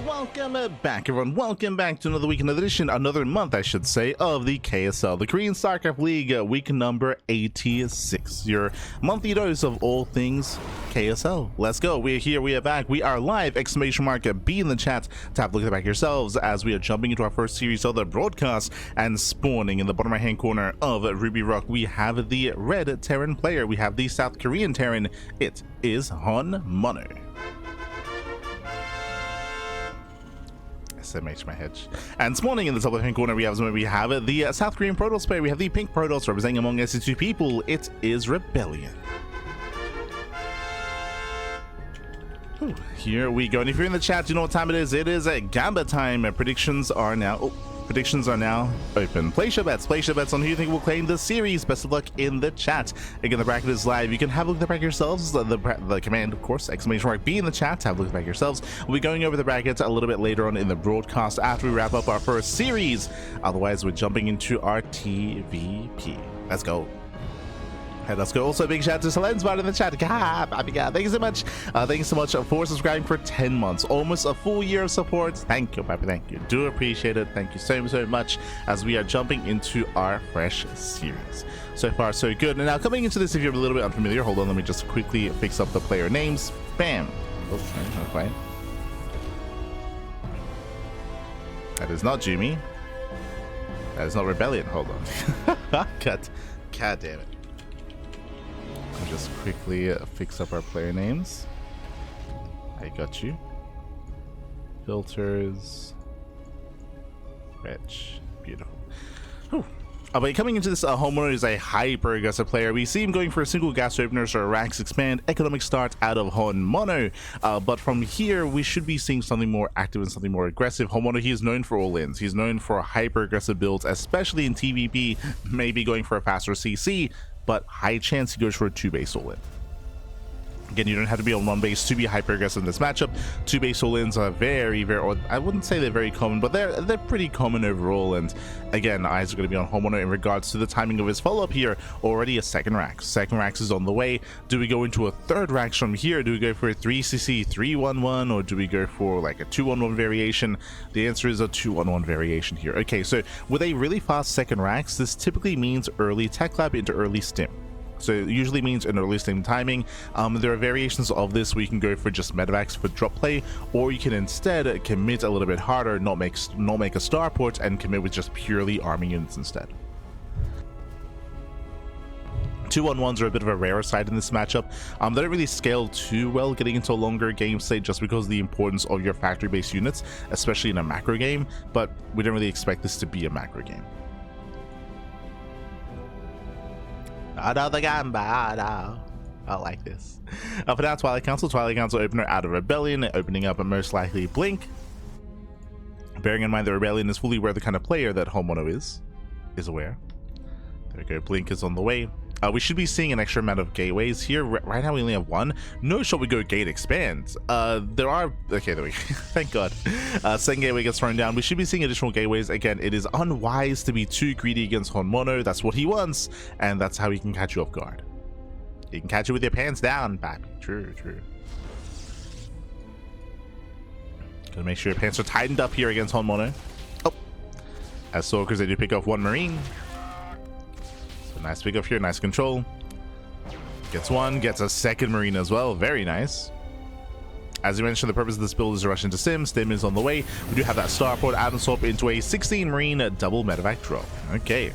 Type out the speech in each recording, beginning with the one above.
Welcome back, everyone. Welcome back to another week, another edition, another month, I should say, of the KSL, the Korean StarCraft League, week number 86. Your monthly dose of all things KSL. Let's go. We're here. We are back. We are live. Exclamation mark B in the chat to have a look at the back yourselves as we are jumping into our first series of the broadcast and spawning in the bottom right hand corner of Ruby Rock. We have the red Terran player. We have the South Korean Terran. It is HonMonO. SMH my hedge. And spawning in the top left hand corner we have the South Korean Protoss player. We have the pink Protoss representing among us two people. It is ReBellioN. Ooh, here we go. And if you're in the chat, you know what time it is. It is Gamba time. Predictions are now open. Place your bets on who you think will claim the series. Best of luck in the chat. Again, the bracket is live. You can have a look at the bracket yourselves. The command, of course, exclamation mark B in the chat to have a look at the bracket yourselves. We'll be going over the bracket a little bit later on in the broadcast after we wrap up our first series. Otherwise, we're jumping into our TvP. Let's go. Hey, let's go. Also, big shout out to Selensbot in the chat. Thank you so much. Thank you so much for subscribing for 10 months. Almost a full year of support. Thank you, Papi. Thank you. Do appreciate it. Thank you so much as we are jumping into our fresh series. So far, so good. And now, coming into this, if you're a little bit unfamiliar, hold on. Let me just quickly fix up the player names. Bam. Oh, not quite. That is not Jimmy. That is not ReBellioN. Hold on. God damn it. I'll just quickly fix up our player names. I got you. Filters. Fetch. Beautiful. Whew. But coming into this, HonMonO is a hyper aggressive player. We see him going for a single gas openers or a racks expand economic start out of HonMonO. But from here, we should be seeing something more active and something more aggressive. HonMonO, he is known for all-ins. He's known for hyper aggressive builds, especially in TvP, maybe going for a faster CC. But high chance he goes for a 2-base all-in. Again, you don't have to be on 1 base to be hyper aggressive in this matchup. 2-base all-ins are very, or I wouldn't say they're very common, but they're pretty common overall. And again, eyes are going to be on HonMonO in regards to the timing of his follow-up here. Already a second rack. Second racks is on the way. Do we go into a third racks from here? Do we go for a 3cc 311, or do we go for like a 211 variation? The answer is a 211 variation here. Okay, so with a really fast second racks, this typically means early tech lab into early stim. So it usually means an early stim timing. There are variations of this where you can go for just medevacs for drop play, or you can instead commit a little bit harder, not make a starport, and commit with just purely army units instead. 2-on-1s are a bit of a rarer side in this matchup. They don't really scale too well getting into a longer game state just because of the importance of your factory-based units, especially in a macro game, but we don't really expect this to be a macro game. Another Gamba. I like this. For now, Twilight Council opener out of ReBellioN, opening up a most likely Blink. Bearing in mind that ReBellioN is fully aware of the kind of player that HonMonO is aware. There we go, Blink is on the way. We should be seeing an extra amount of gateways here. Right now we only have one. No shot we go gate expand. There are, okay, there we go. Thank God. Second gateway gets thrown down. We should be seeing additional gateways. Again, it is unwise to be too greedy against HonMonO. That's what he wants, and that's how he can catch you off guard. He can catch you with your pants down, baby. True. Gotta make sure your pants are tightened up here against HonMonO. Oh, as Stalkers, they do pick off one Marine. Nice pick up here, nice control. Gets one, gets a second Marine as well. Very nice. As you mentioned, the purpose of this build is to rush into Stim. Stim is on the way. We do have that starport add and swap into a 16 Marine double medevac drop. Okay.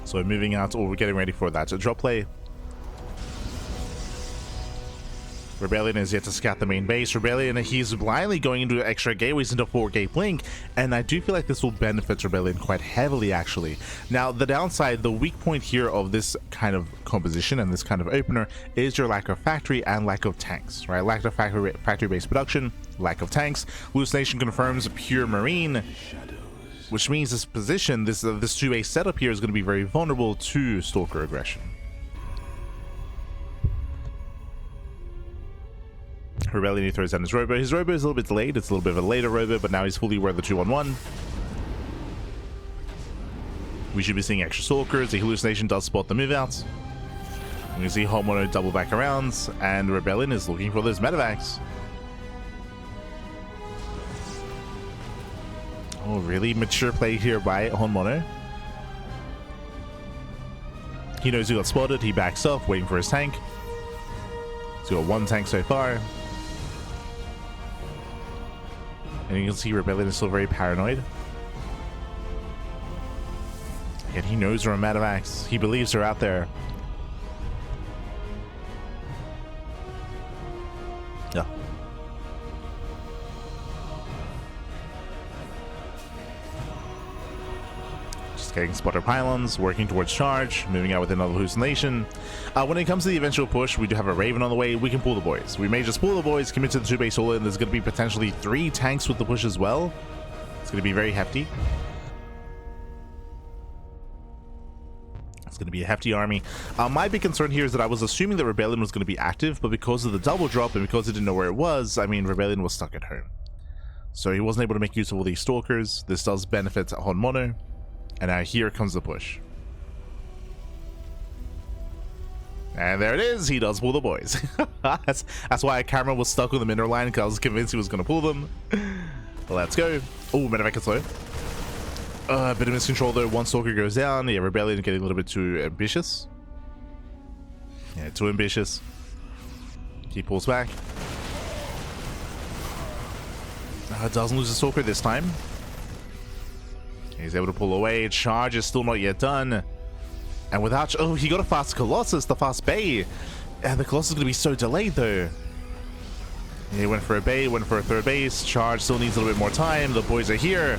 So we're moving out, or we're getting ready for that drop play. ReBellioN is yet to scout the main base. ReBellioN, he's blindly going into extra gateways into 4-gate Blink, and I do feel like this will benefit ReBellioN quite heavily, actually. Now, the downside, the weak point here of this kind of composition and this kind of opener is your lack of factory and lack of tanks, right? Lack of factory-based production, lack of tanks. Hallucination confirms pure Marine, which means this position, this 2-base setup here is going to be very vulnerable to Stalker aggression. ReBellioN throws down his robo. His robo is a little bit delayed. It's a little bit of a later robo, but now he's fully aware of the 2-on-1. We should be seeing extra Stalkers. The Hallucination does spot the move out. You see HonMonO double back around, and ReBellioN is looking for those medevacs. Oh, really mature play here by HonMonO. He knows he got spotted, he backs off, waiting for his tank. He's got one tank so far. And you can see ReBellioN is still very paranoid. Yet he knows there are medevacs. He believes they're out there. Yeah. Just getting spotter pylons, working towards charge, moving out with another hallucination. When it comes to the eventual push, we do have a Raven on the way. We can pull the boys. We may just pull the boys, commit to the 2-base solo, and there's going to be potentially 3 tanks with the push as well. It's going to be very hefty. It's going to be a hefty army. My big concern here is that I was assuming that ReBellioN was going to be active, but because of the double drop and because he didn't know where it was, I mean, ReBellioN was stuck at home. So he wasn't able to make use of all these stalkers. This does benefit HonMonO. And now here comes the push. And there it is. He does pull the boys. that's why a camera was stuck on the mineral line, because I was convinced he was going to pull them. Let's go. Oh, medevac is low. A bit of miscontrol though. One stalker goes down. Yeah, ReBellioN getting a little bit too ambitious. Yeah, too ambitious. He pulls back. Doesn't lose the stalker this time. He's able to pull away. Charge is still not yet done. And without... Oh, he got a fast Colossus, the fast Bay. And the Colossus is going to be so delayed though. He went for a Bay, went for a third base. Charge still needs a little bit more time. The boys are here.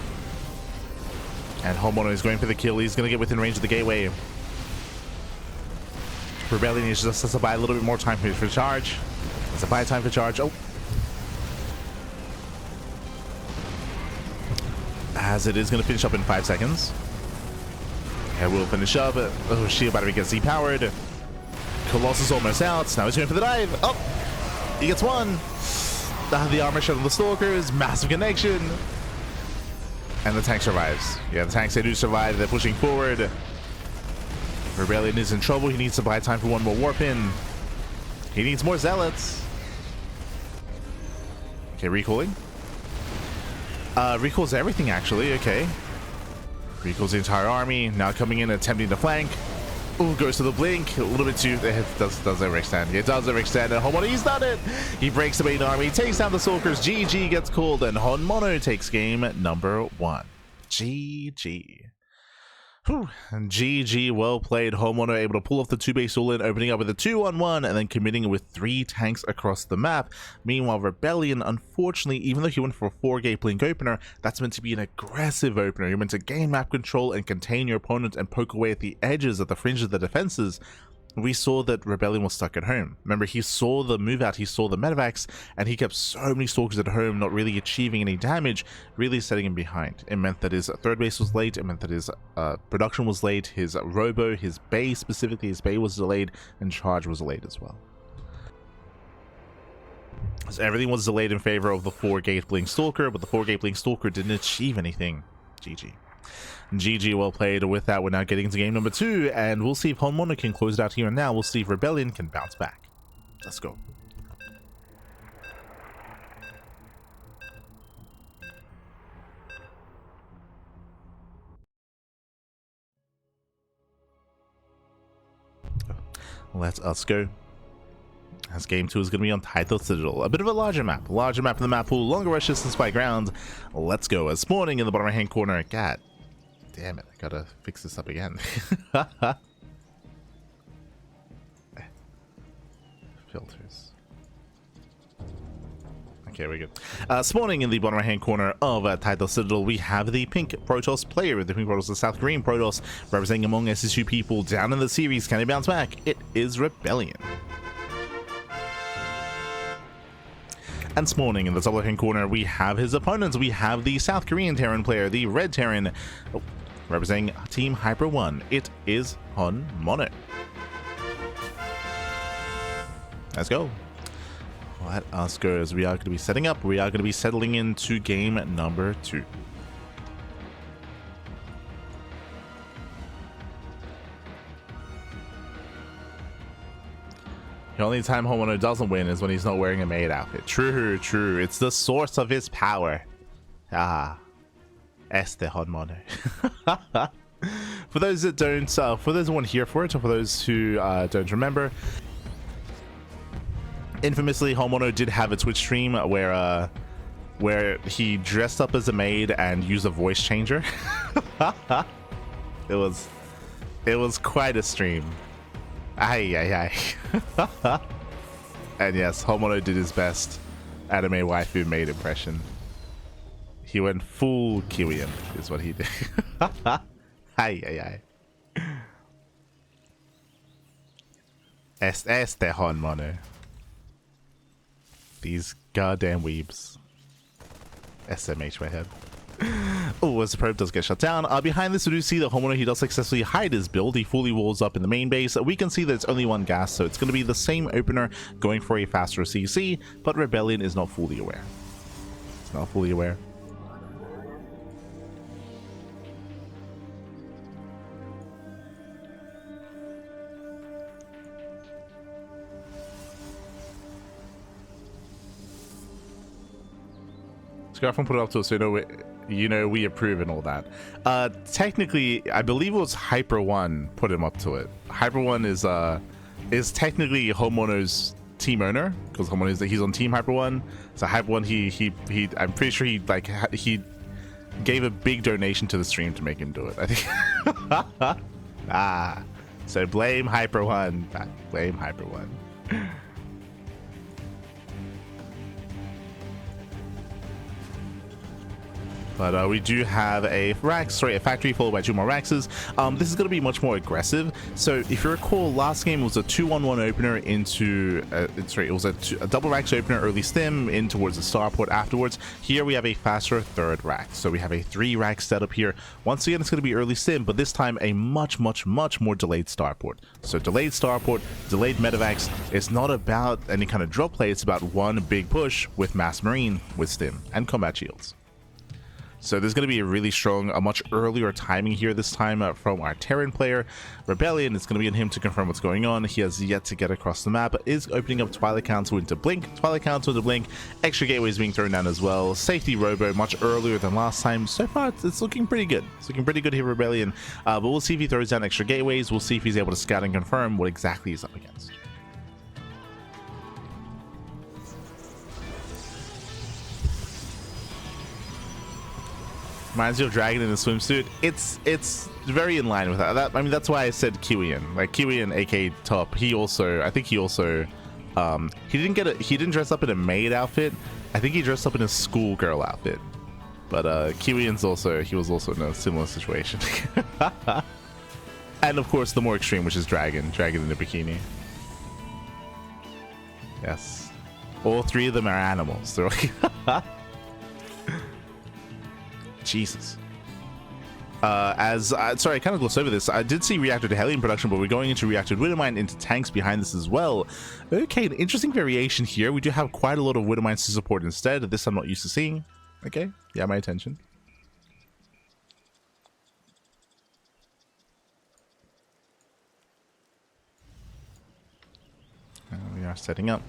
And HonMonO is going for the kill. He's going to get within range of the gateway. ReBellioN is just has to buy a little bit more time for charge. Has to buy time for charge. Oh. As it is going to finish up in 5 seconds. And we'll finish up. Oh, she about to get Z-powered. Colossus almost out. Now he's going for the dive. Oh. He gets one. The armor shot on the stalkers. Massive connection. And the tank survives. Yeah, the tanks, they do survive. They're pushing forward. ReBellioN is in trouble. He needs to buy time for one more warp in. He needs more zealots. Okay, recalling. Recalls everything, actually. Okay. Recalls the entire army. Now coming in, attempting to flank. Ooh, goes to the blink. A little bit too... It does overextend. It does overextend. And HonMonO, he's done it. He breaks the main army, takes down the stalkers. GG gets called, and HonMonO takes game number 1. GG. Whew. And GG, well played. HonMonO able to pull off the 2-base all-in, opening up with a 2-on-1, and then committing with 3 tanks across the map. Meanwhile, ReBellioN, unfortunately, even though he went for a 4-gate blink opener, that's meant to be an aggressive opener. You're meant to gain map control and contain your opponent and poke away at the edges, at the fringes of the defenses. We saw that ReBellioN was stuck at home. Remember, he saw the move out, he saw the medevacs, and he kept so many stalkers at home, not really achieving any damage, really setting him behind. It meant that his third base was late, it meant that his production was late, his robo, his bay specifically, his bay was delayed, and charge was delayed as well. So everything was delayed in favor of the 4-gate blink stalker, but the 4-gate blink stalker didn't achieve anything. GG. GG, well played. With that, we're now getting into game number 2, and we'll see if HonMonO can close it out here and now. We'll see if ReBellioN can bounce back. Let's go. Let us go. As game 2 is going to be on Title Citadel. A bit of a larger map in the map pool, longer rush distance by ground. Let's go. As spawning in the bottom right hand corner, God damn it, I gotta fix this up again. Filters. Okay, we're good. Spawning in the bottom right hand corner of Title Citadel, we have the pink Protoss player. The pink Protoss, the South Korean Protoss, representing Among Us's 2 people down in the series. Can he bounce back? It is ReBellioN. And spawning in the top left-hand corner, we have his opponents. We have the South Korean Terran player, the Red Terran, representing Team Hyper 1. It is HonMonO. Let's go. Let us go, as we are going to be setting up. We are going to be settling into game number 2. The only time HonMonO doesn't win is when he's not wearing a maid outfit. True, true. It's the source of his power. Ah. Este HonMonO. For those that don't, for those who weren't here for it, or for those who don't remember, infamously, HonMonO did have a Twitch stream where he dressed up as a maid and used a voice changer. It was quite a stream. Ay. And yes, HonMonO did his best anime waifu maid impression. He went full Korean, is what he did. Ay. Este HonMonO. These goddamn weebs. SMH my head. Oh, as the probe does get shut down. Behind this, we do see that HonMonO, he does successfully hide his build. He fully walls up in the main base. We can see that it's only one gas, so it's going to be the same opener going for a faster CC, but ReBellioN is not fully aware. It's not fully aware. Scarfon put it up to us, so you know we approve and all that. Technically, I believe it was Hyper One put him up to it. Hyper One is technically HonMonO's team owner, because HonMonO he's on Team Hyper One. So Hyper One, he I'm pretty sure he gave a big donation to the stream to make him do it, I think. So blame Hyper One. Blame Hyper One. But we do have a factory followed by 2 more Raxes. This is going to be much more aggressive. So if you recall, last game was a 2-1-1 opener into, it was a double Rax opener, early stim, in towards the starport afterwards. Here we have a faster third Rax. So we have a 3 Rax setup here. Once again, it's going to be early stim, but this time a much more delayed starport. So delayed starport, delayed medevacs. It's not about any kind of drop play. It's about one big push with mass marine, with stim, and combat shields. So there's going to be a really strong, a much earlier timing here this time from our Terran player. ReBellioN, it's going to be on him to confirm what's going on. He has yet to get across the map, is opening up Twilight Council into Blink. Twilight Council into Blink. Extra gateways being thrown down as well. Safety Robo much earlier than last time. So far, it's looking pretty good. It's looking pretty good here, ReBellioN. But we'll see if he throws down extra gateways. We'll see if he's able to scout and confirm what exactly he's up against. Reminds you of Dragon in a swimsuit. It's very in line with that. I mean, that's why I said Kiwian. Like Kiwian, aka Top. He also, I think he also, he didn't dress up in a maid outfit. I think he dressed up in a schoolgirl outfit. But Kiwian's also, he was also in a similar situation. And of course, the more extreme, which is Dragon in a bikini. Yes, all 3 of them are animals. They're like. Jesus. Sorry, I kind of glossed over this. I did see Reactor to Heli in production, but we're going into Reactor Widowmine into tanks behind this as well. Okay, an interesting variation here. We do have quite a lot of Widowmines to support instead. This I'm not used to seeing. Okay, yeah, my attention. We are setting up.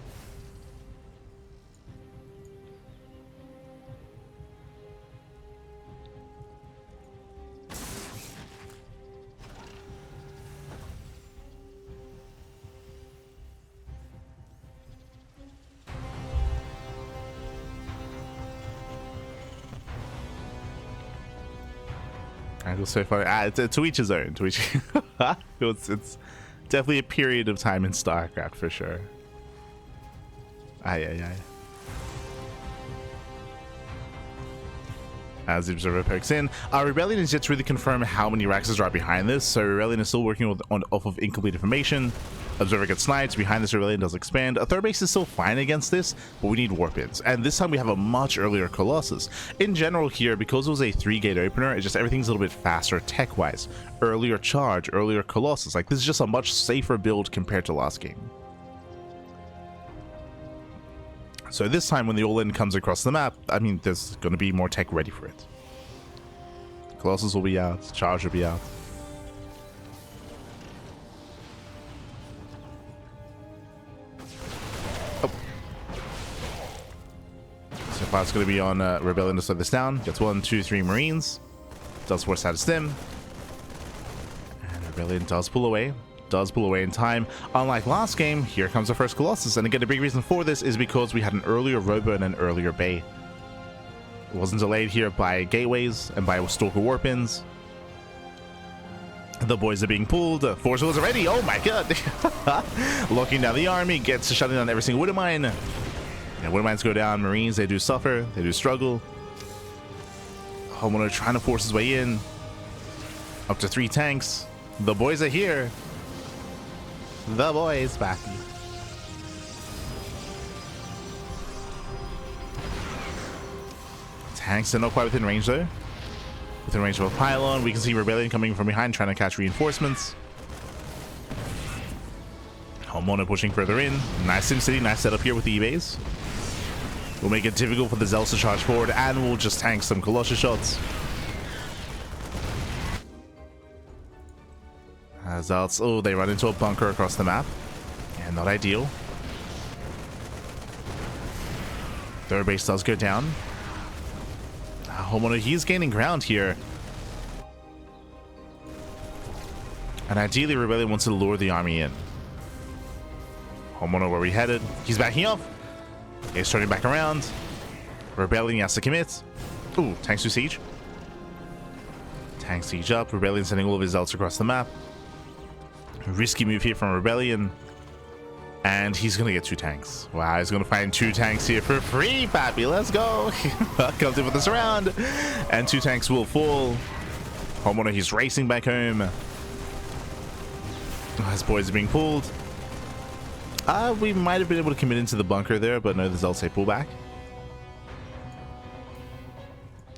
Angle's so funny. To each his own. To each. It's definitely a period of time in StarCraft for sure. Aye. As the observer pokes in, ReBellioN is yet to really confirm how many Raxes are behind this. So ReBellioN is still working off of incomplete information. Observer gets sniped. Behind this, ReBellioN does expand. A third base is still fine against this, but we need warp-ins. And this time we have a much earlier Colossus. In general here, because it was a 3-gate opener, it's just everything's a little bit faster tech-wise. Earlier charge, earlier Colossus. Like, this is just a much safer build compared to last game. So this time when the all-in comes across the map, I mean, there's going to be more tech ready for it. Colossus will be out. Charge will be out. So far it's going to be on ReBellioN to slow this down. Gets 1, 2, 3 Marines. Does force out a stim. And ReBellioN does pull away. Does pull away in time. Unlike last game, here comes the first Colossus. And again, the big reason for this is because we had an earlier Robo and an earlier Bay. It wasn't delayed here by gateways and by Stalker warpins. The boys are being pulled. Force wheels are ready. Oh my god. Locking down the army. Gets to shutting down every single Widow Mine. Yeah, Widow Mines go down. Marines, they do suffer. They do struggle. HonMonO trying to force his way in. Up to 3 tanks. The boys are here. The boys back. Tanks are not quite within range though. Within range of a pylon, we can see ReBellioN coming from behind trying to catch reinforcements. HonMonO pushing further in. Nice SimCity, nice setup here with the E-Bays. We'll make it difficult for the Zealots to charge forward, and we'll just tank some Colossus shots. Zealots, oh, they run into a bunker across the map. And not ideal. Third base does go down. HonMonO, he's gaining ground here. And ideally, ReBellioN wants to lure the army in. HonMonO, where we headed? He's backing up. He's turning back around. ReBellioN has to commit. Ooh, tanks to siege. Tank siege up. ReBellioN sending all of his zealots across the map. Risky move here from ReBellioN. And he's going to get 2 tanks. Wow, he's going to find 2 tanks here for free, Pappy. Let's go. Comes in with the surround. And 2 tanks will fall. HonMonO, he's racing back home. His boys are being pulled. We might have been able to commit into the bunker there, but no, the Zealots say pull back.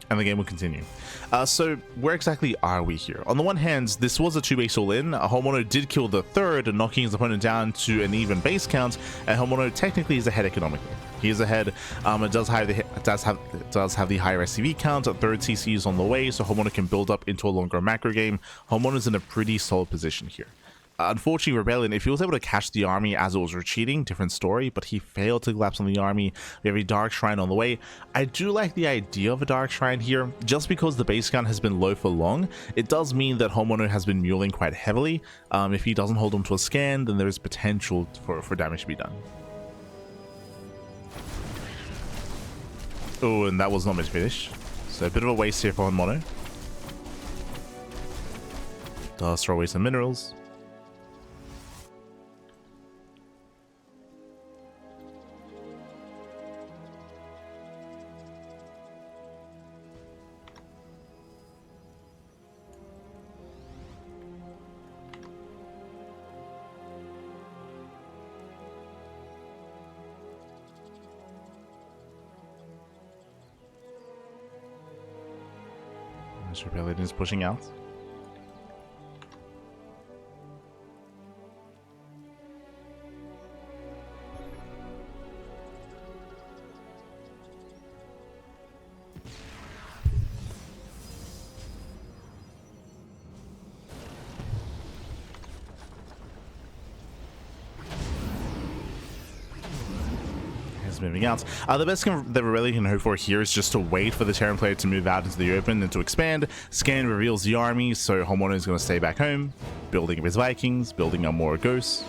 And the game will continue. So where exactly are we here? On the one hand, this was a 2-base all-in. HonMonO did kill the third, knocking his opponent down to an even base count, and HonMonO technically is ahead economically. He is ahead. It does have the higher SCV count. Third CC is on the way, so HonMonO can build up into a longer macro game. HonMonO is in a pretty solid position here. Unfortunately, ReBellioN, if he was able to catch the army as it was retreating, different story, but he failed to collapse on the army. We have a Dark Shrine on the way. I do like the idea of a Dark Shrine here, just because the base count has been low for long. It does mean that HonMonO has been muling quite heavily. If he doesn't hold on to a scan, then there is potential for damage to be done. Oh, and that was not meant to finish. So a bit of a waste here for HonMonO. Does throw away some minerals. ReBellioN is pushing out. Moving out. The best thing that ReBellioN can hope for here is just to wait for the Terran player to move out into the open and to expand. Scan reveals the army, so HonMonO is going to stay back home, building up his Vikings, building up more ghosts.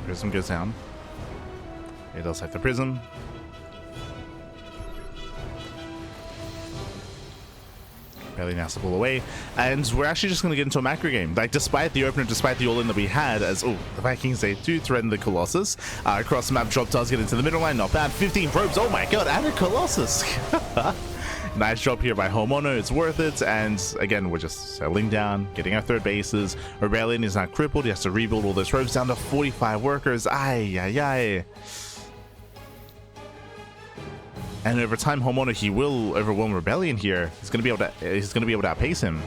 Prism goes down. It does have the prism. ReBellioN has to pull away, and we're actually just going to get into a macro game. Like, despite the opener, despite the all-in that we had, as the Vikings, they do threaten the Colossus. Across the map, drop does get into the middle line, not bad. 15 probes, oh my god, and a Colossus. Nice job here by HonMonO, it's worth it, and again, we're just settling down, getting our third bases. ReBellioN is not crippled, he has to rebuild all those probes down to 45 workers. Ay, ay, ay. And over time, HonMonO, he will overwhelm ReBellioN here. He's gonna be able to outpace him.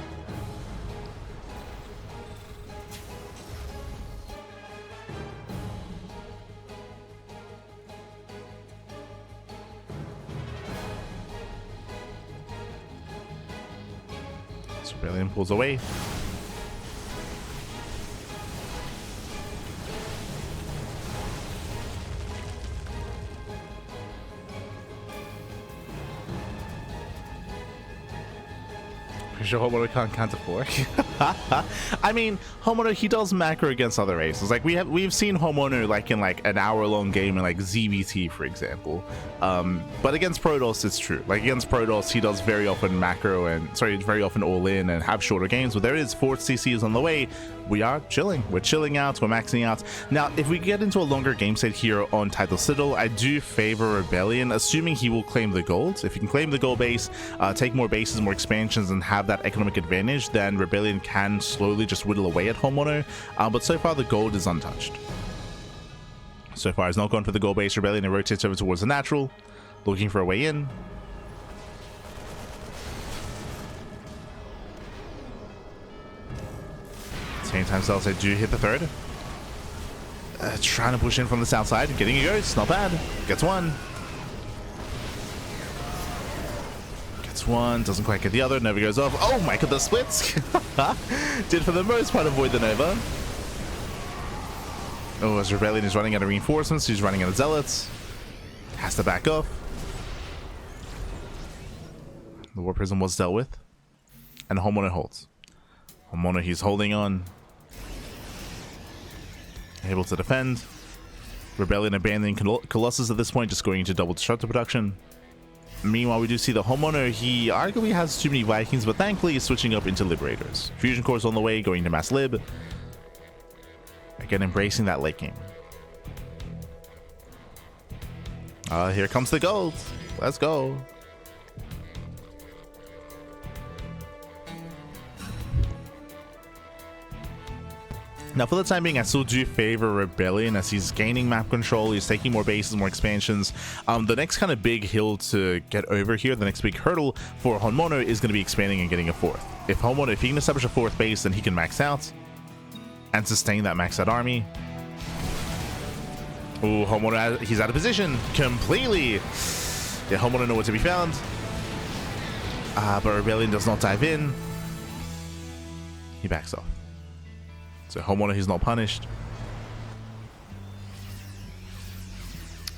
So ReBellioN pulls away. Sure HonMonO can't counter 4. I mean, HonMonO, he does macro against other races. Like we've seen HonMonO like in like an hour-long game in like ZVT, for example. But against Protoss, it's true. Like against Protoss, he does very often macro and very often all in and have shorter games. But there is 4th CCs on the way. We are chilling. We're chilling out. We're maxing out. Now, if we get into a longer game set here on Title Citadel, I do favor ReBellioN, assuming he will claim the gold. If he can claim the gold base, take more bases, more expansions, and have that economic advantage, then ReBellioN can slowly just whittle away at HonMonO. But so far, the gold is untouched. So far, he's not gone for the gold base. ReBellioN rotates over towards the natural, looking for a way in. Same time, Cells, I do hit the 3rd. Trying to push in from the south side. Getting a ghost. Not bad. Gets one. Gets one. Doesn't quite get the other. Nova goes off. Oh my god, the splits. Did for the most part avoid the Nova. Oh, as ReBellioN is running out of reinforcements, he's running out of zealots. Has to back off. The War Prism was dealt with. And HonMonO holds. HonMonO, he's holding on. Able to defend. ReBellioN abandoning Colossus at this point, just going into double disruptor production. Meanwhile, we do see the HonMonO, he arguably has too many Vikings, but thankfully he's switching up into Liberators. Fusion Cores on the way, going to Mass Lib. Again, embracing that late game. Here comes the gold. Let's go. Now, for the time being, I still do favor ReBellioN as he's gaining map control. He's taking more bases, more expansions. The next kind of big hill to get over here, the next big hurdle for HonMonO is going to be expanding and getting a 4th. If he can establish a 4th base, then he can max out and sustain that maxed out army. Ooh, HonMonO, he's out of position completely. Yeah, HonMonO nowhere to be found. But ReBellioN does not dive in. He backs off. So HonMonO, he's not punished.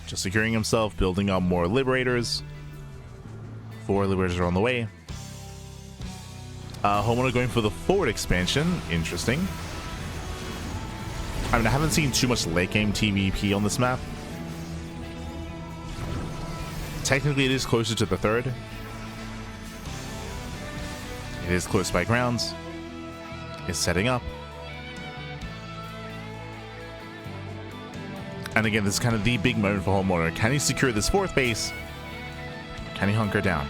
Just securing himself, building up more Liberators. 4 Liberators are on the way. HonMonO going for the forward expansion. Interesting. I mean, I haven't seen too much late game TvP on this map. Technically, it is closer to the 3rd. It is close by grounds. It's setting up. And again, this is kind of the big moment for HonMonO. Can he secure this 4th base? Can he hunker down?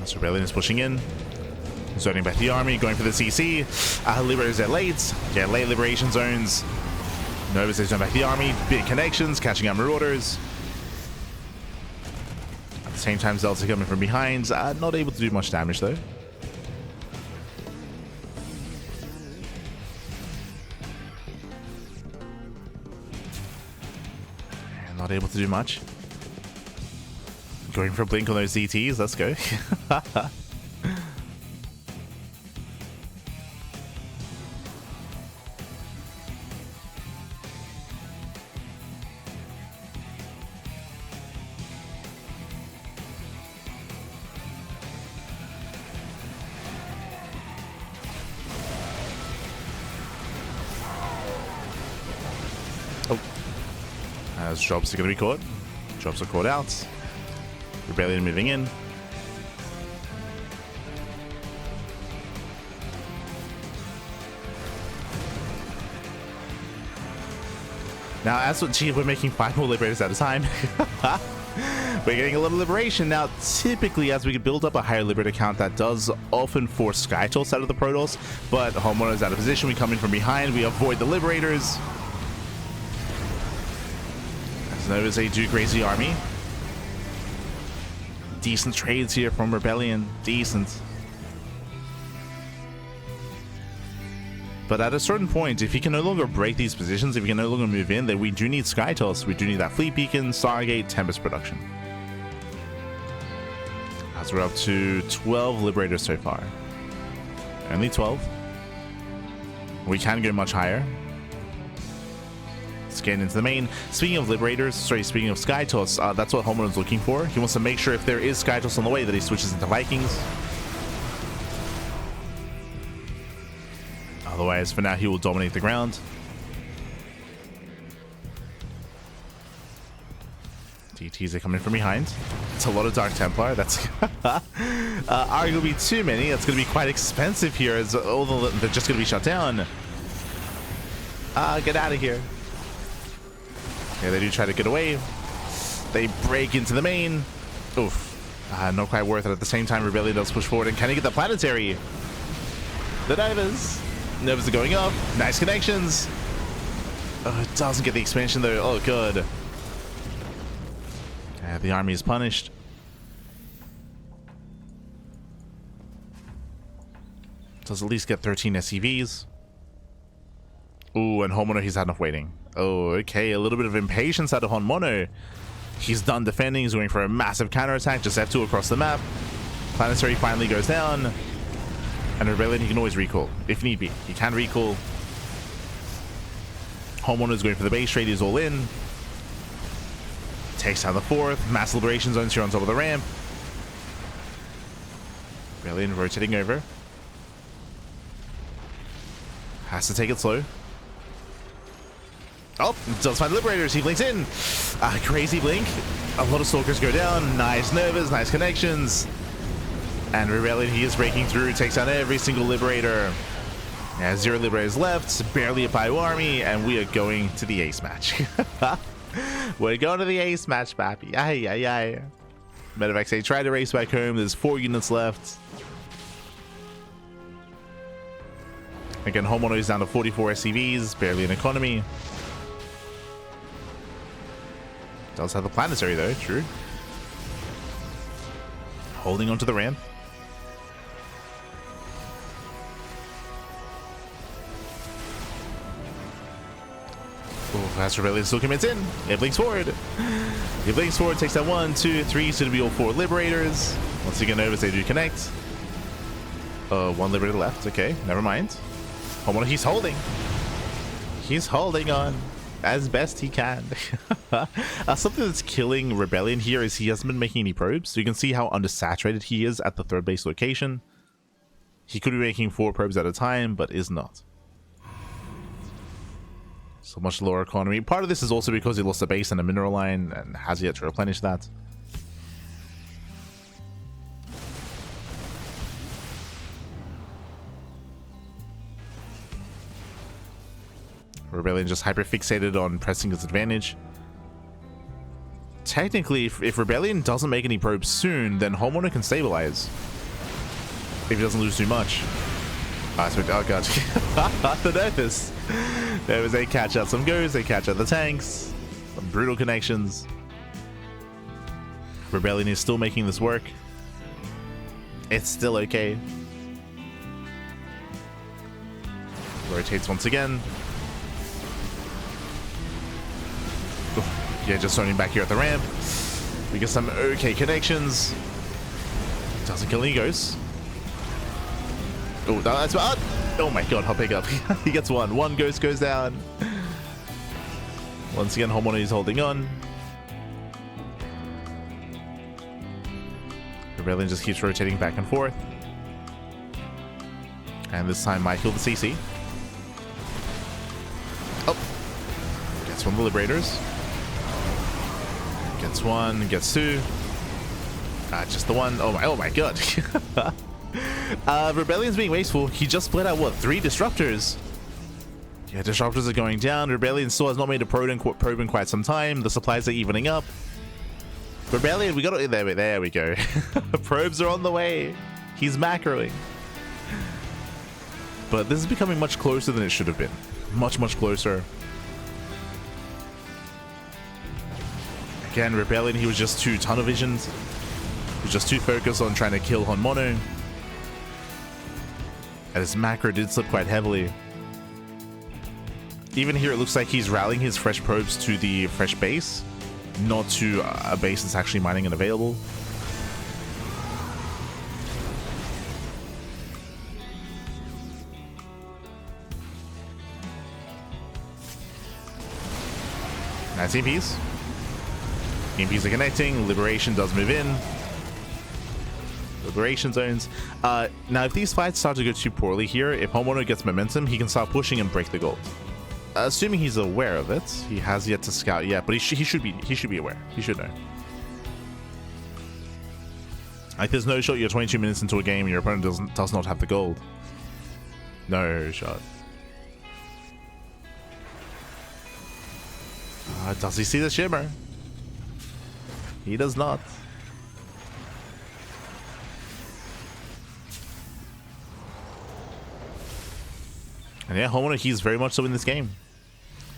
So ReBellioN is pushing in. Zoning back the army, going for the CC. Liberators at late. Yeah, late liberation zones. Nova says zone back the army. Big connections, catching out Marauders. At the same time, Zelda coming from behind. Not able to do much damage though. Not able to do much. Going for a blink on those ZTs. Let's go. As drops are going to be caught. Drops are caught out. ReBellioN moving in. Now, as with G, we're making 5 more Liberators at a time. We're getting a little liberation. Now, typically, as we can build up a higher Liberator count, that does often force Skytoss out of the Protoss, but HonMonO is out of position. We come in from behind. We avoid the Liberators. As Novas, they do crazy army. Decent trades here from ReBellioN. Decent. But at a certain point, if he can no longer break these positions, if he can no longer move in, then we do need Skytoss. We do need that Fleet Beacon, Stargate, Tempest production. As we're up to 12 Liberators so far. Only 12. We can go much higher. Let's get into the main. Speaking of Liberators, speaking of Skytoss, that's what HonMonO's looking for. He wants to make sure if there is Skytoss on the way that he switches into Vikings. Otherwise, for now, he will dominate the ground. DTs are coming from behind. It's a lot of Dark Templar. That's arguably too many. That's going to be quite expensive here, as all they're just going to be shut down. Get out of here. Yeah, they do try to get away. They break into the main. Oof. Not quite worth it. At the same time, ReBellioN does push forward. And can he get the planetary? The Novas. Novas are going up. Nice connections. Oh, it doesn't get the expansion though. Oh, good. The army is punished. Does at least get 13 SCVs. Ooh, and HonMonO, he's had enough waiting. Oh, okay. A little bit of impatience out of HonMonO. He's done defending. He's going for a massive counterattack. Just F2 across the map. Planetary finally goes down. And ReBellioN, he can always recall if need be. He can recall. HonMonO is going for the base trade. He's all in. Takes down the 4th. Mass liberation zones here on top of the ramp. ReBellioN rotating over. Has to take it slow. Oh, does find Liberators. He blinks in. Crazy blink. A lot of Stalkers go down. Nice Novas, nice connections. And ReBellioN, he is breaking through. Takes down every single Liberator. Yeah, 0 Liberators left. Barely a bio army. And we are going to the ace match. We're going to the ace match, papi. Ay, ay, ay. Medevacs, they tried to race back home. There's 4 units left. Again, HonMonO is down to 44 SCVs. Barely an economy. Does have the planetary though, true. Holding onto the ramp. Oh, that's ReBellioN still commits in. It blinks forward. It blinks forward, takes that 1, 2, 3, soon to be all 4 Liberators. Once again, Novas, they do connect. 1 Liberator left. Okay, never mind. HonMonO, he's holding. He's holding on as best he can. Something that's killing ReBellioN here is he hasn't been making any probes. So you can see how undersaturated he is at the 3rd base location. He could be making 4 probes at a time, but is not. So much lower economy. Part of this is also because he lost a base and a mineral line and has yet to replenish that. ReBellioN just hyper fixated on pressing his advantage. Technically, if ReBellioN doesn't make any probes soon, then HonMonO can stabilize. If he doesn't lose too much. Oh god. The Novas. There was a catch out some goes, they catch out the tanks. Some brutal connections. ReBellioN is still making this work. It's still okay. Rotates once again. Yeah, just starting back here at the ramp. We get some okay connections. Doesn't kill any ghosts. Oh, that's bad. Oh my god, hop up. He gets 1. 1 ghost goes down. Once again, HonMonO is holding on. ReBellioN just keeps rotating back and forth. And this time might kill the CC. Oh. Gets 1 of the Liberators. Gets 1, gets 2. Just the 1. Oh my god. ReBellion's being wasteful. He just split out, what, 3 Disruptors? Yeah, Disruptors are going down. ReBellioN still has not made a probe in quite some time. The supplies are evening up. ReBellioN, we got it. There we go. Probes are on the way. He's macroing. But this is becoming much closer than it should have been. Much, much closer. Again, ReBellioN, he was just too tunnel visioned. He was just too focused on trying to kill HonMonO. And his macro did slip quite heavily. Even here, it looks like he's rallying his fresh probes to the fresh base, not to a base that's actually mining and available. Nice EMPs. EMPs are connecting. Liberation does move in. Liberation zones. Now, if these fights start to go too poorly here, if HonMonO gets momentum, he can start pushing and break the gold. Assuming he's aware of it. He has yet to scout yet, but he should be aware. He should know. Like, there's no shot you're 22 minutes into a game and your opponent does not have the gold. No shot. Does he see the shimmer? He does not. And yeah, HonMonO, he's very much so in this game.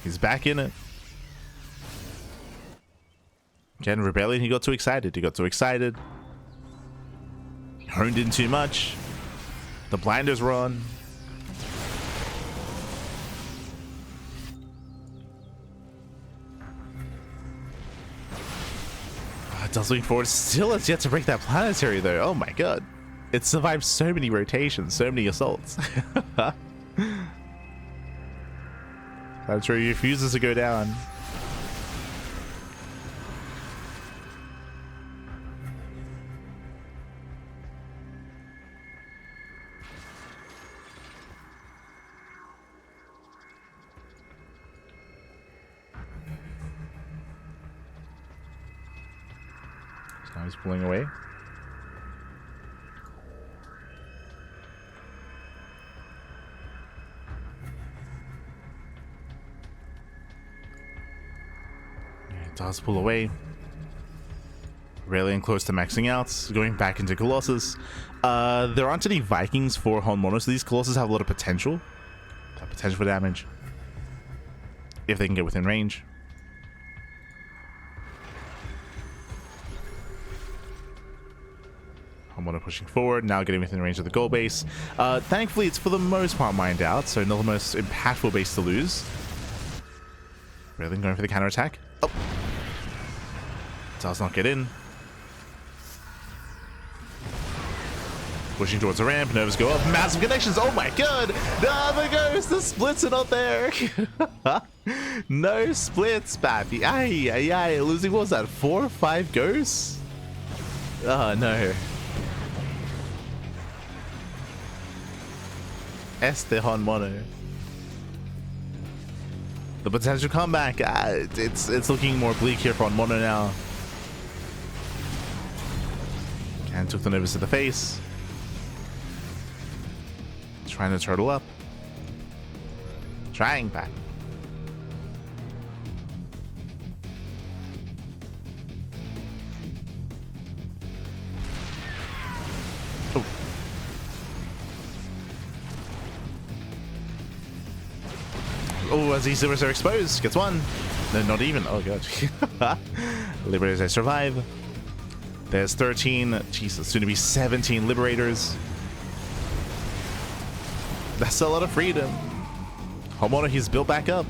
He's back in it. Again, ReBellioN, he got too excited. He got too excited. He honed in too much. The blinders were on. Does looking forward. Still has yet to break that planetary though. Oh my god. It survived so many rotations, so many assaults. Planetary refuses to go down. Now he's pulling away. Yeah, it does pull away. ReBellioN close to maxing out, going back into Colossus. There aren't any Vikings for HonMonO, so these Colossus have a lot of potential. Potential for damage. If they can get within range. HonMonO pushing forward, now getting within range of the goal base. Thankfully, it's for the most part mined out, so not the most impactful base to lose. ReBellioN going for the counterattack. Oh! Does not get in. Pushing towards the ramp, Novas go up, massive connections, oh my god! No, the ghost, the splits are not there! No splits, baby. Ay, ay, ay, losing, what was that, 4 or 5 ghosts? Oh no. Este HonMonO. The potential comeback, it's looking more bleak here for HonMonO now. And took the Novas to the face. Trying to turtle up. Trying back. Oh. Oh, as these Liberators are exposed, gets one. No, not even. Oh god. Liberators survive. There's 13. Jesus, soon to be 17 Liberators. That's a lot of freedom. HonMonO, he's built back up.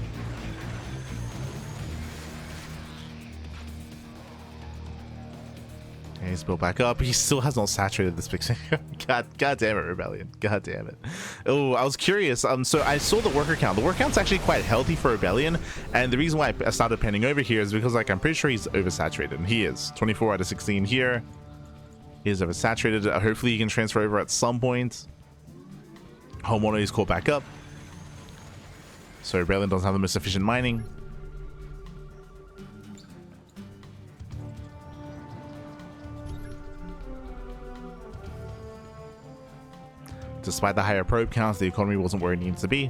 And he's built back up. He still has not saturated this pixel. God damn it, ReBellioN. God damn it. Oh, I was curious. So I saw the worker count. The worker count's actually quite healthy for ReBellioN. And the reason why I started panning over here is because, like, I'm pretty sure he's oversaturated. And he is. 24 out of 16 here. He is oversaturated. Hopefully he can transfer over at some point. HonMonO is caught back up. So ReBellioN doesn't have the most efficient mining. Despite the higher probe counts, the economy wasn't where it needs to be.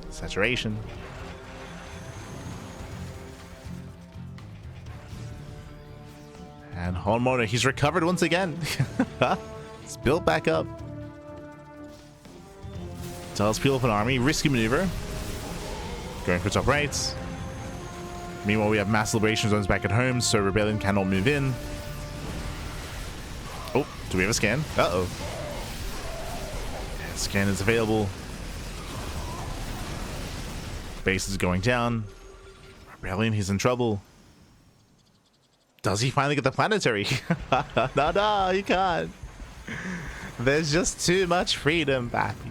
Saturation. And HonMonO, he's recovered once again. It's built back up. Does peel up an army, risky maneuver. Going for top right. Meanwhile, we have mass liberation zones back at home, so ReBellioN cannot move in. Oh, do we have a scan? Uh-oh. Yeah, scan is available. Base is going down. ReBellioN, he's in trouble. Does he finally get the planetary? No, he can't. There's just too much freedom, Pappy.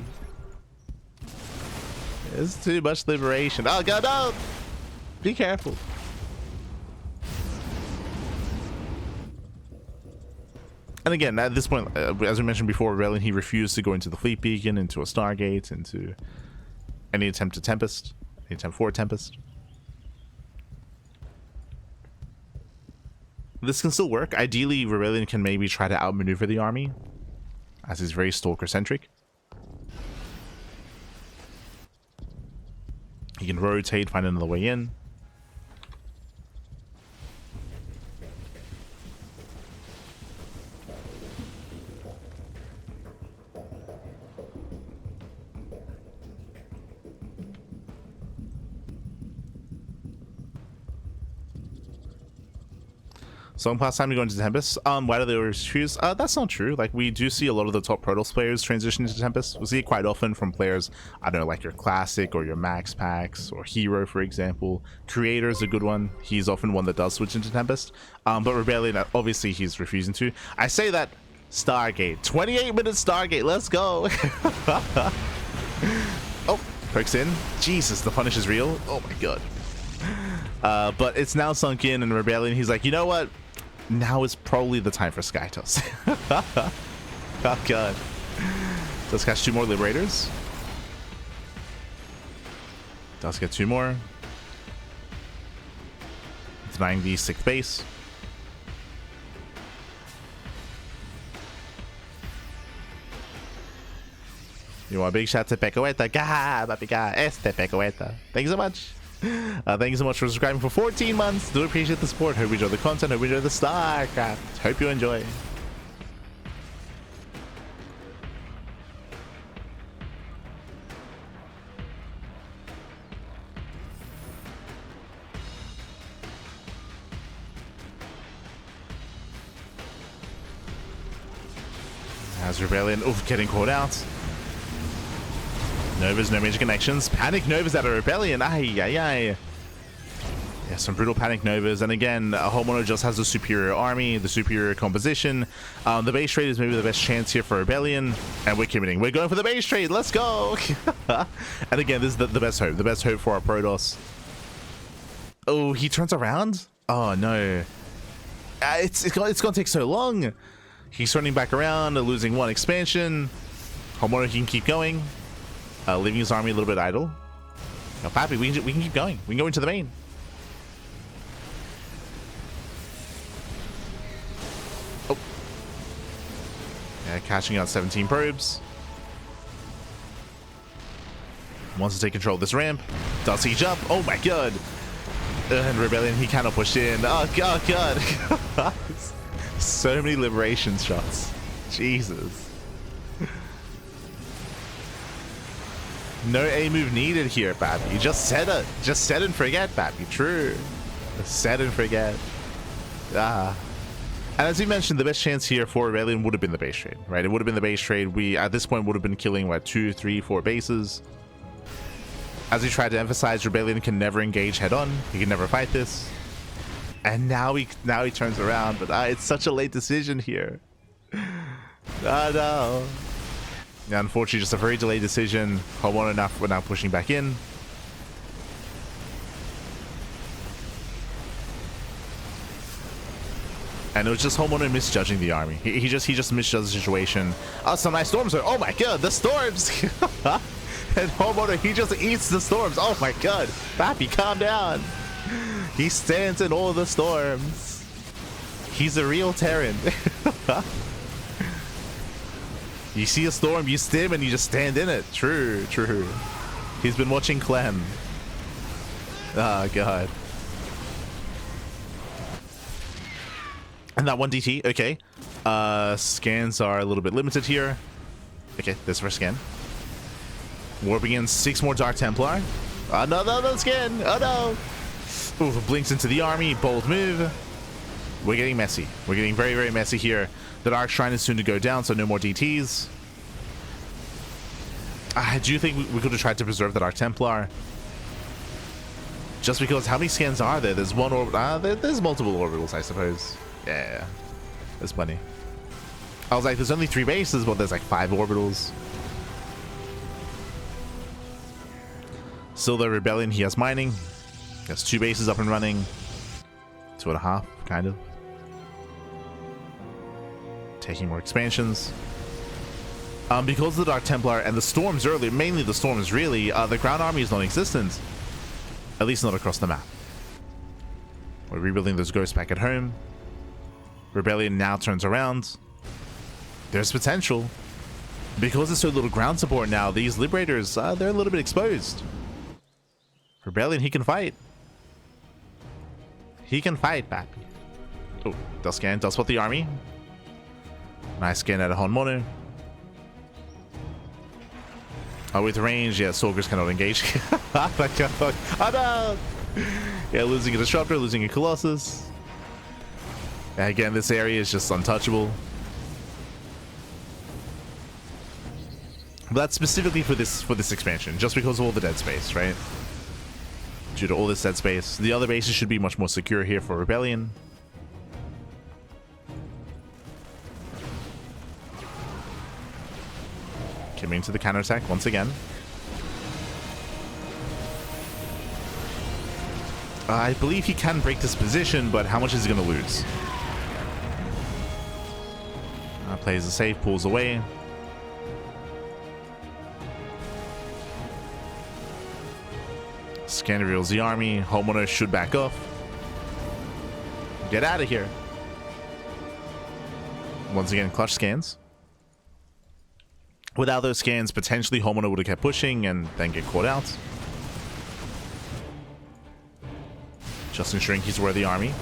There's too much liberation. Oh, God, no! Be careful. And again, at this point, as we mentioned before, ReBellioN, he refused to go into the Fleet Beacon, into a Stargate, into any attempt to Tempest, any attempt for a Tempest. This can still work. Ideally, ReBellioN can maybe try to outmaneuver the army, as he's very Stalker-centric. He can rotate, find another way in. So past time to go into Tempest. Why do they always choose? That's not true. Like, we do see a lot of the top Protoss players transition into Tempest. We see it quite often from players, I don't know, like your Classic or your Max Packs or Hero, for example. Creator is a good one. He's often one that does switch into Tempest. But ReBellioN, obviously, he's refusing to. I say that Stargate. 28-minute Stargate. Let's go. Oh, perks in. Jesus, the punish is real. Oh my god. But it's now sunk in, and ReBellioN, he's like, you know what? Now is probably the time for Skytoss. Oh god. Does catch 2 more Liberators. Does get 2 more. Denying the 6th base. You want a big shout to Pecoeta. Papica, este Pecoeta. Thank you so much. Thank you so much for subscribing for 14 months. Do appreciate the support. Hope you enjoy the content. Hope you enjoy the StarCraft. Hope you enjoy. As ReBellioN, oof, getting caught out. Novas, no major connections. Panic Novas out of ReBellioN. Ay. Yeah, some brutal Panic Novas. And again, HonMonO just has the superior army, the superior composition. The base trade is maybe the best chance here for ReBellioN. And we're committing. We're going for the base trade. Let's go. And again, this is the best hope. The best hope for our Protoss. Oh, he turns around? Oh, no. It's going to take so long. He's turning back around, losing 1 expansion. HonMonO can keep going. Leaving his army a little bit idle. Now, Pappy, we can keep going. We can go into the main. Oh. Yeah, catching out 17 probes. Wants to take control of this ramp. Does he jump? Oh my god. And ReBellioN, he cannot push in. Oh god. So many liberation shots. Jesus. No A move needed here, Pappy. Just set it. Just set and forget, Pappy. True. Set and forget. And as we mentioned, the best chance here for ReBellioN would have been the base trade, right? It would have been the base trade. We, at this point, would have been killing, what, 2, 3, 4 bases. As we tried to emphasize, ReBellioN can never engage head-on. He can never fight this. And now he turns around, but it's such a late decision here. Oh, no. Yeah, unfortunately, just a very delayed decision. HonMonO we're now pushing back in. And it was just HonMonO misjudging the army. He just misjudged the situation. Oh, some nice storms. Oh my god, the storms! And HonMonO, he just eats the storms. Oh my god. Pappy, calm down. He stands in all the storms. He's a real Terran. You see a storm, you stim, and you just stand in it. True. He's been watching Clem. Oh, God. And that 1 DT, okay. Scans are a little bit limited here. Okay, this first scan. Warping in 6 more Dark Templar. Oh, no, scan. Oh, no. Ooh, blinks into the army. Bold move. We're getting messy. We're getting very, very messy here. The Dark Shrine is soon to go down, so no more DTs. I do think we could have tried to preserve the Dark Templar. Just because, how many scans are there? There's one orbit. There's multiple orbitals, I suppose. Yeah, there's plenty. I was like, there's only 3 bases, but there's like 5 orbitals. Still the ReBellioN, he has mining. He has 2 bases up and running. 2.5, kind of. Taking more expansions. Because of the Dark Templar and the Storms earlier, mainly the Storms really, the ground army is non-existent. At least not across the map. We're rebuilding those ghosts back at home. ReBellioN now turns around. There's potential. Because there's so little ground support now, these Liberators, they're a little bit exposed. ReBellioN, he can fight. He can fight, papi. Oh, does scan, does spot the army. Nice scan out of HonMonO. Oh, with range, yeah, Soldiers cannot engage. Oh no! Yeah, losing a Disruptor, losing a Colossus. And again, this area is just untouchable. But that's specifically for this expansion, just because of all the dead space, right? Due to all this dead space. The other bases should be much more secure here for ReBellioN. Coming to the counterattack once again. I believe he can break this position, but how much is he going to lose? Plays the safe, pulls away. Scan reveals the army. HonMonO should back off. Get out of here. Once again, clutch scans. Without those scans, potentially HonMonO would have kept pushing and then get caught out. Just ensuring he's aware of the army.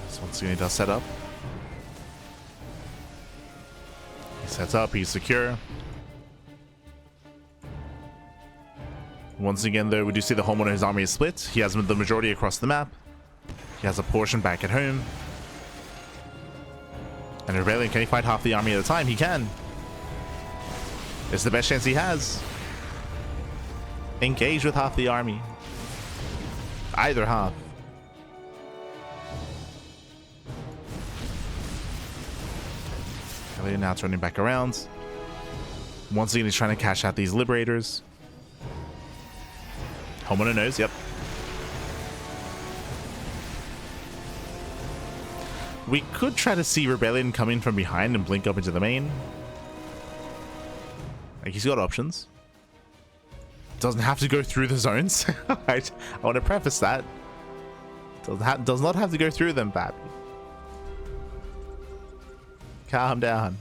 So once again, he does set up. Sets up, he's secure. Once again, though, we do see the HonMonO, his army is split. He has the majority across the map. He has a portion back at home. And ReBellioN, can he fight half the army at a time? He can. It's the best chance he has. Engage with half the army. Either half. Now turning back around. Once again, he's trying to cash out these Liberators. HonMonO knows, yep. We could try to see ReBellioN come in from behind and blink up into the main. Like, he's got options. Doesn't have to go through the zones. Right? I want to preface that. Does not have to go through them, Pappy. Calm down.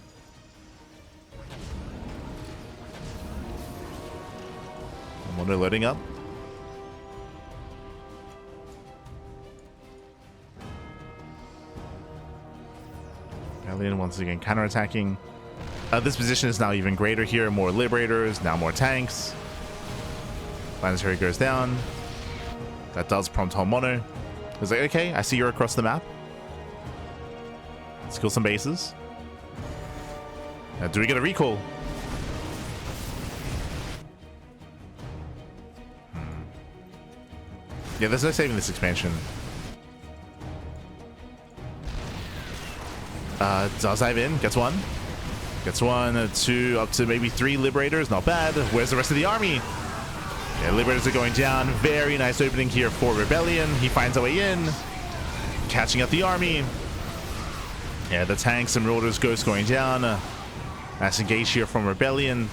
HonMonO loading up. ReBellioN once again counterattacking. This position is now even greater here. More Liberators, now more tanks. Planetary goes down. That does prompt HonMonO. He's like, okay, I see you're across the map. Let's kill some bases. Do we get a recall? Yeah, there's no saving this expansion. Does dive in, gets one. Gets one, two, up to maybe 3 Liberators, not bad. Where's the rest of the army? Yeah, Liberators are going down. Very nice opening here for ReBellioN. He finds a way in. Catching up the army. Yeah, the tanks and Marauders Ghost going down. Nice engage here from ReBellioN.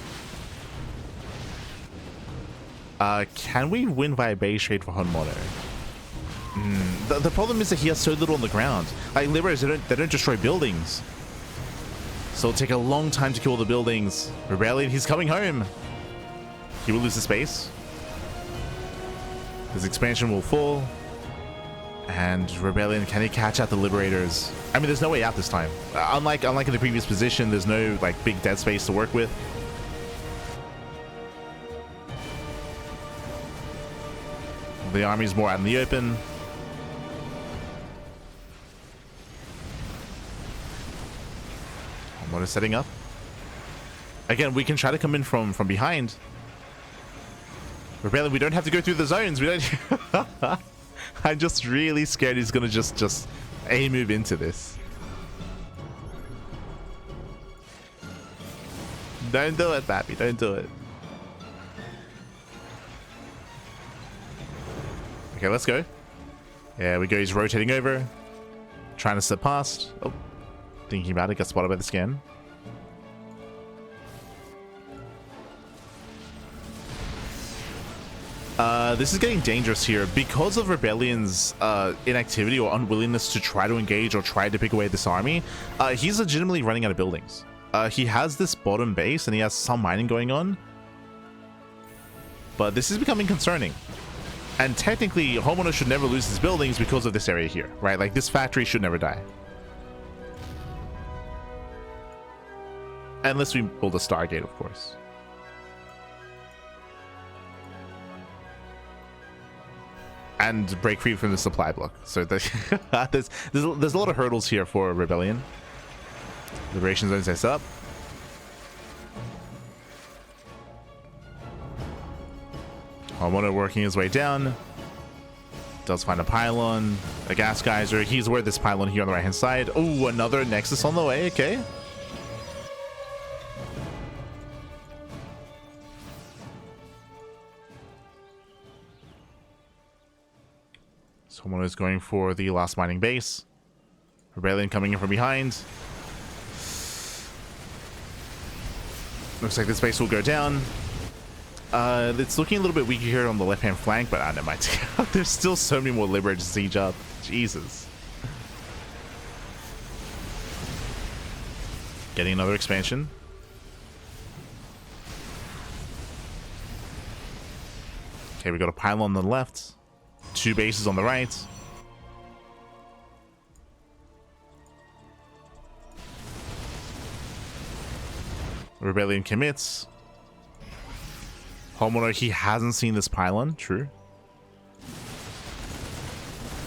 Can we win via base trade for HonMonO? The problem is that he has so little on the ground. Like, Liberators, they don't destroy buildings. So it'll take a long time to kill the buildings. ReBellioN, he's coming home. He will lose the space. His expansion will fall. And ReBellioN, can he catch out the Liberators? I mean, there's no way out this time. Unlike in the previous position, there's no like big dead space to work with. The army's more out in the open. What is setting up? Again, we can try to come in from behind. ReBellioN, we don't have to go through the zones. We don't. I'm just really scared he's gonna just A-move into this. Don't do it, Pappy. Don't do it. Okay, let's go. Yeah, we go. He's rotating over. Trying to slip past. Oh, thinking about it. Got spotted by the scan. This is getting dangerous here because of ReBellion's inactivity or unwillingness to try to engage or try to pick away this army. He's legitimately running out of buildings. He has this bottom base and he has some mining going on, but this is becoming concerning. And technically, HonMonO should never lose his buildings because of this area here, right? Like, this factory should never die. Unless we build a Stargate, of course. And break free from the supply block. So there's a lot of hurdles here for ReBellioN. Liberation zone sets up. HonMonO working his way down. Does find a pylon, a gas geyser. He's where this pylon here on the right hand side. Oh, another Nexus on the way. Okay. So HonMonO is going for the last mining base. ReBellioN coming in from behind. Looks like this base will go down. It's looking a little bit weaker here on the left-hand flank, but I don't mind. There's still so many more Liberators to siege up. Jesus. Getting another expansion. Okay, we got a pylon on the left. 2 bases on the right. ReBellioN commits. HonMonO, he hasn't seen this pylon. True.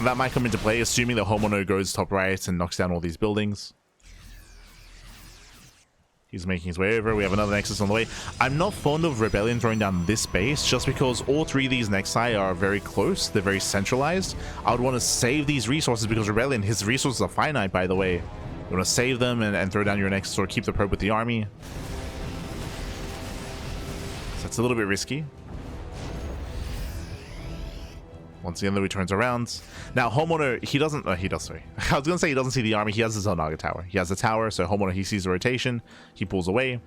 That might come into play, assuming that HonMonO goes top right and knocks down all these buildings. He's making his way over. We have another Nexus on the way. I'm not fond of ReBellioN throwing down this base just because all 3 of these Nexi are very close. They're very centralized. I would want to save these resources because ReBellioN, his resources are finite, by the way. You want to save them and throw down your Nexus or keep the probe with the army. So it's a little bit risky. Once again, though, he turns around. Now, HonMonO, he doesn't... he does, sorry. I was going to say he doesn't see the army. He has his own Naga tower. He has a tower, so HonMonO, he sees the rotation. He pulls away.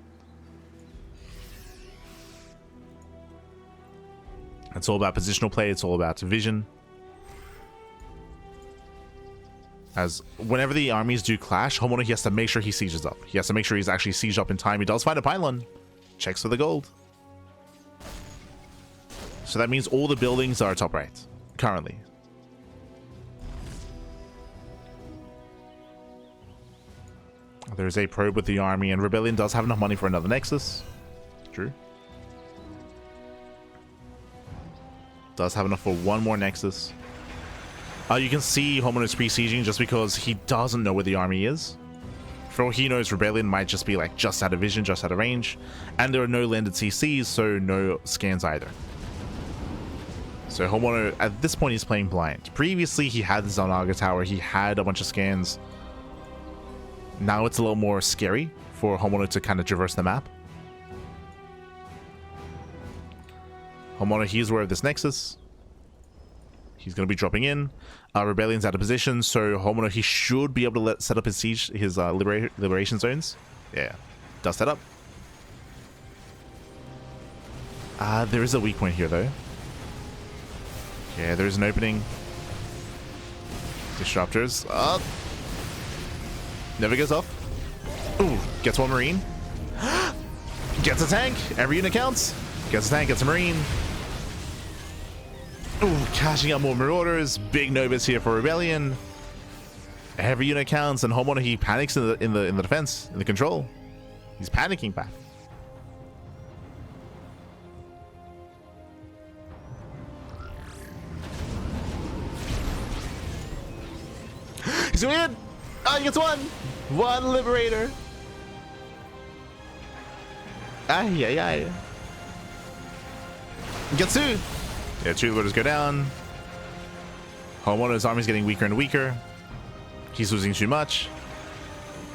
It's all about positional play. It's all about vision. As whenever the armies do clash, HonMonO, he has to make sure he sieges up. He has to make sure he's actually sieged up in time. He does find a pylon. Checks for the gold. So that means all the buildings are top right. Currently. There's a probe with the army, and ReBellioN does have enough money for another Nexus. True. Does have enough for one more Nexus. You can see HonMonO's pre-sieging just because he doesn't know where the army is. For all he knows, ReBellioN might just be like just out of vision, just out of range. And there are no landed CCs, so no scans either. So HonMonO, at this point, he's playing blind. Previously, he had the Naga tower. He had a bunch of scans. Now it's a little more scary for HonMonO to kind of traverse the map. HonMonO, he's aware of this Nexus. He's going to be dropping in. ReBellion's out of position, so HonMonO, he should be able to set up his siege, his liberation zones. Yeah, does set up. There is a weak point here, though. Yeah, there's an opening. Disruptors. Never goes off. Ooh, gets one Marine. Gets a tank. Every unit counts. Gets a tank, gets a Marine. Ooh, cashing out more Marauders. Big Novus here for ReBellioN. Every unit counts, and HonMonO, he panics in the defense, in the control. He's panicking back. He's going in. Oh, he gets one Liberator. Ay, ay, ay. Gets two. Yeah, two Liberators go down. HonMonO's army's getting weaker and weaker. He's losing too much.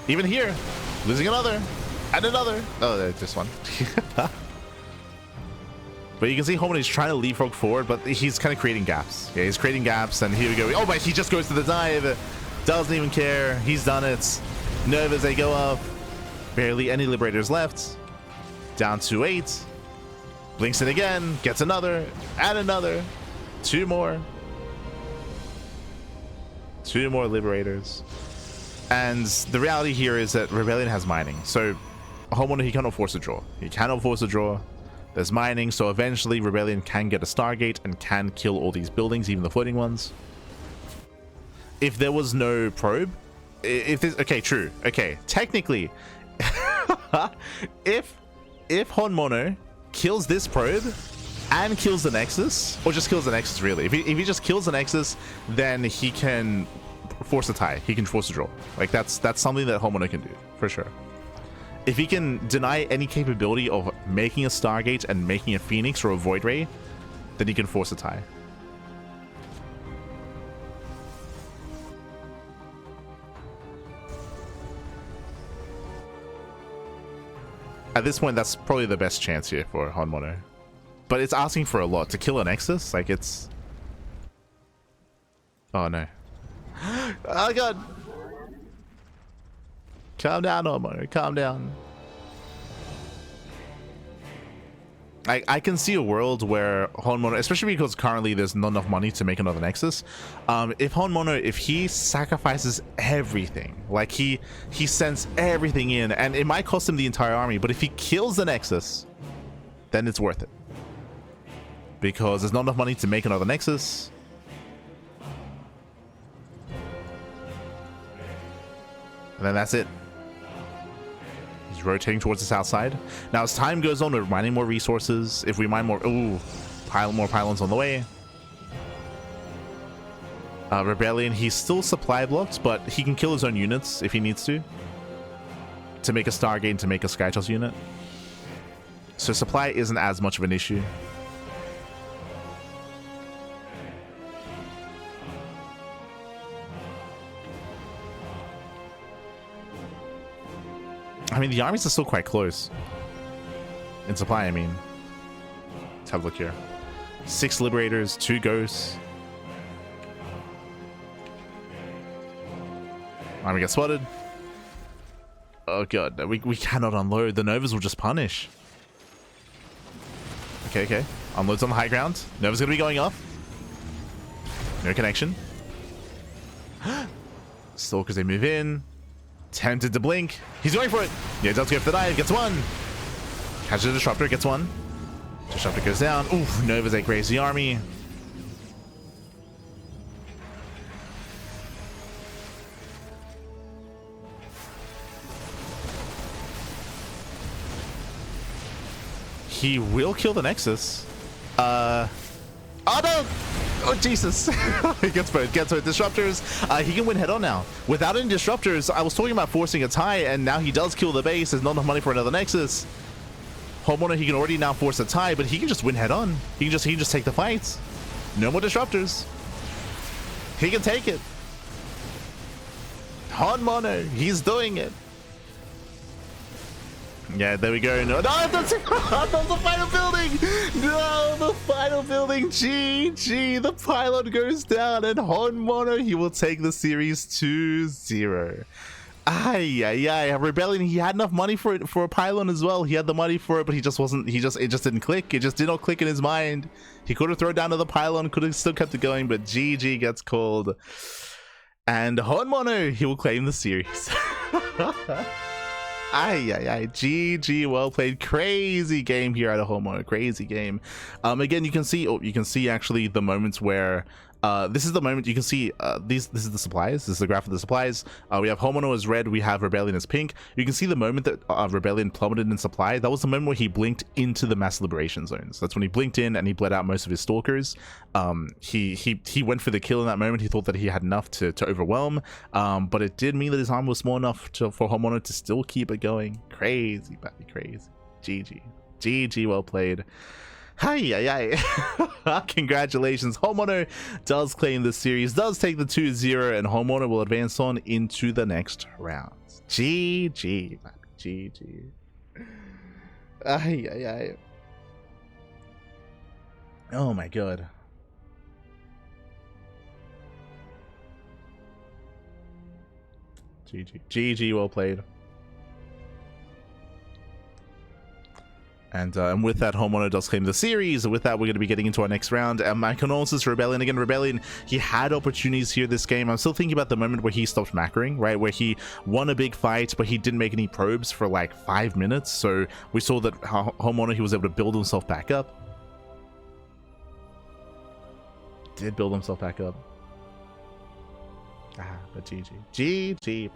Even here, losing another. And another. Oh, just one. But you can see HonMonO is trying to leapfrog forward, but he's kind of creating gaps. Yeah, he's creating gaps, and here we go. Oh, but he just goes to the dive. Doesn't even care. He's done it. Novas, they go up. Barely any Liberators left. Down to 8. Blinks in again. Gets another. And another. 2 more. 2 more Liberators. And the reality here is that ReBellioN has mining. So HonMonO, he cannot force a draw. He cannot force a draw. There's mining, so eventually ReBellioN can get a Stargate and can kill all these buildings, even the floating ones. If there was no probe, if this, okay, true. Okay, technically, if HonMonO kills this probe and kills the Nexus, or just kills the Nexus really, if he just kills the Nexus, then he can force a tie. He can force a draw. Like that's something that HonMonO can do for sure. If he can deny any capability of making a Stargate and making a Phoenix or a Void Ray, then he can force a tie. At this point, that's probably the best chance here for HonMonO. But it's asking for a lot. To kill a Nexus, like it's... Oh no. Oh god! Calm down, HonMonO. Calm down. I can see a world where HonMonO, especially because currently there's not enough money to make another Nexus. If HonMonO, if he sacrifices everything, like he sends everything in, and it might cost him the entire army, but if he kills the Nexus, then it's worth it. Because there's not enough money to make another Nexus. And then that's it. He's rotating towards the south side. Now, as time goes on, we're mining more resources. If we mine more... Ooh, more pylons on the way. ReBellioN, he's still supply blocked, but he can kill his own units if he needs to make a Stargate, to make a Skytoss unit. So supply isn't as much of an issue. I mean, the armies are still quite close. In supply, I mean. Let's have a look here. 6 Liberators, 2 Ghosts. Army gets spotted. Oh god, we cannot unload. The Novas will just punish. Okay. Unloads on the high ground. Nova's gonna be going off. No connection. Stalkers, they move in. Tempted to blink. He's going for it. Yeah, does go for the dive. Gets one. Catches the Disruptor. Gets one. Disruptor goes down. Oof. Novas, they graze the army. He will kill the Nexus. Oh no! Oh Jesus! He gets both. Disruptors. He can win head on now. Without any disruptors, I was talking about forcing a tie, and now he does kill the base. There's not enough money for another Nexus. HonMonO, he can already now force a tie, but he can just win head on. He can just take the fights. No more disruptors. He can take it. HonMonO, he's doing it. Yeah, there we go. No, that's the final building. No, the final building. GG. The pylon goes down, and HonMonO, he will take the series 2-0. ReBellioN, he had enough money for it, for a pylon as well. He had the money for it, but it just didn't click. It just did not click in his mind. He could have thrown down to the pylon, could have still kept it going, but GG gets called. And HonMonO, he will claim the series. GG, well played. Crazy game here at HonMonO, crazy game. Again, you can see actually the moments where this is the moment you can see this is the supplies. This is the graph of the supplies. We have HonMonO as red, we have ReBellioN as pink. You can see the moment that ReBellioN plummeted in supply. That was the moment where he blinked into the mass liberation zones. That's when he blinked in and he bled out most of his stalkers. He went for the kill in that moment. He thought that he had enough to overwhelm, but it did mean that his armor was small enough for HonMonO to still keep it going. Crazy, baby, crazy. GG, well played. Hi. Congratulations. HonMonO does claim the series, does take the 2-0, and HonMonO will advance on into the next round. GG. Hi. Oh my god. GG, well played. And with that, HonMonO does claim the series. With that, we're going to be getting into our next round. My condolences to ReBellioN. Again, ReBellioN, he had opportunities here this game. I'm still thinking about the moment where he stopped macroing, right? Where he won a big fight, but he didn't make any probes for like 5 minutes. So we saw that HonMonO, he was able to build himself back up. Did build himself back up. But GG. GG.